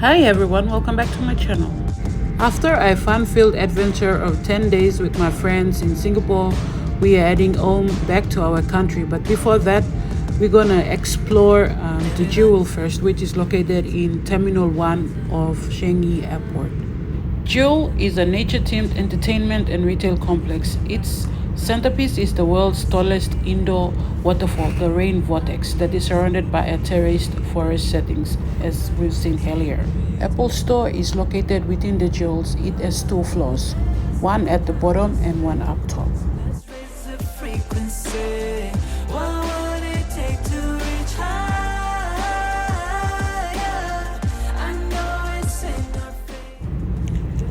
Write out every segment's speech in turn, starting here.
Hi everyone, welcome back to my channel. After a fun-filled adventure of 10 days with my friends in Singapore, we are heading home back to our country. But before that, we're gonna explore the Jewel first, which is located in Terminal 1 of Changi Airport. Jewel is a nature-themed entertainment and retail complex. Its centerpiece is the world's tallest indoor waterfall, the Rain Vortex, that is surrounded by a terraced forest settings, as we've seen earlier. Apple Store is located within the Jewels. It has 2 floors, one at the bottom and one up top.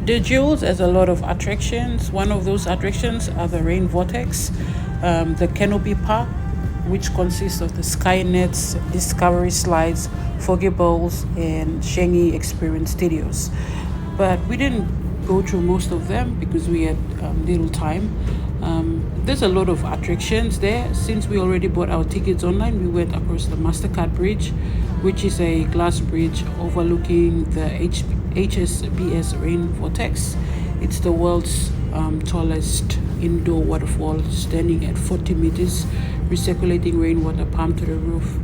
The Jewels has a lot of attractions. One of those attractions are the Rain Vortex, the Canopy Park, which consists of the Sky Nets, Discovery Slides, Foggy Bowls, and Changi Experience Studios. But we didn't go through most of them because we had little time. There's a lot of attractions there. Since we already bought our tickets online, we went across the MasterCard Bridge, which is a glass bridge overlooking the HSBS Rain Vortex. It's the world's tallest indoor waterfall, standing at 40 meters, recirculating rainwater pumped to the roof.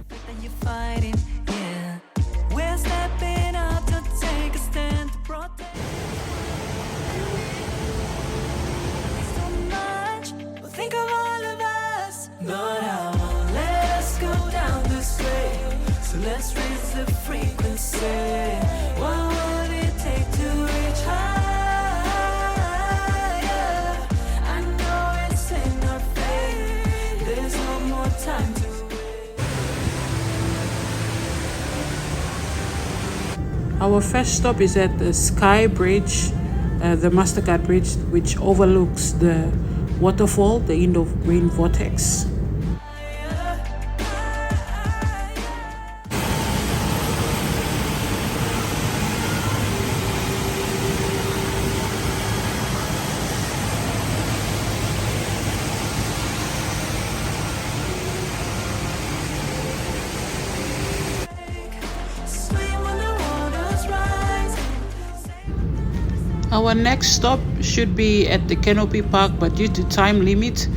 Let's raise the frequency. What would it take to reach higher? I know it's in our fate. There's no more time to wait. Our first stop is at the Sky Bridge, the MasterCard Bridge, which overlooks the waterfall, the indoor rain vortex. Our next stop should be at the Canopy Park, but due to time limit,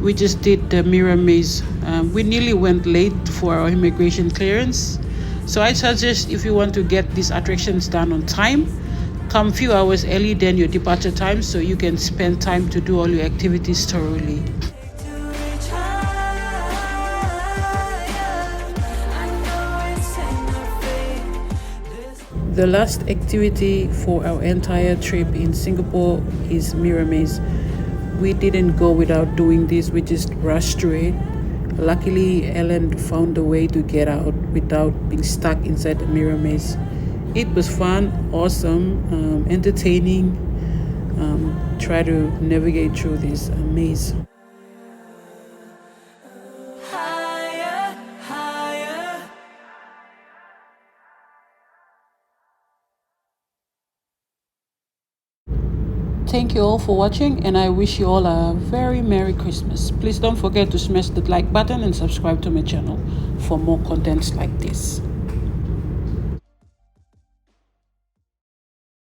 we just did the mirror maze. We nearly went late for our immigration clearance. So I suggest, if you want to get these attractions done on time, come few hours early than your departure time so you can spend time to do all your activities thoroughly. The last activity for our entire trip in Singapore is mirror maze. We didn't go without doing this, we just rushed through it. Luckily, Ellen found a way to get out without being stuck inside the mirror maze. It was fun, awesome, entertaining. Try to navigate through this maze. Thank you all for watching, and I wish you all a very Merry Christmas. Please don't forget to smash the like button and subscribe to my channel for more contents like this.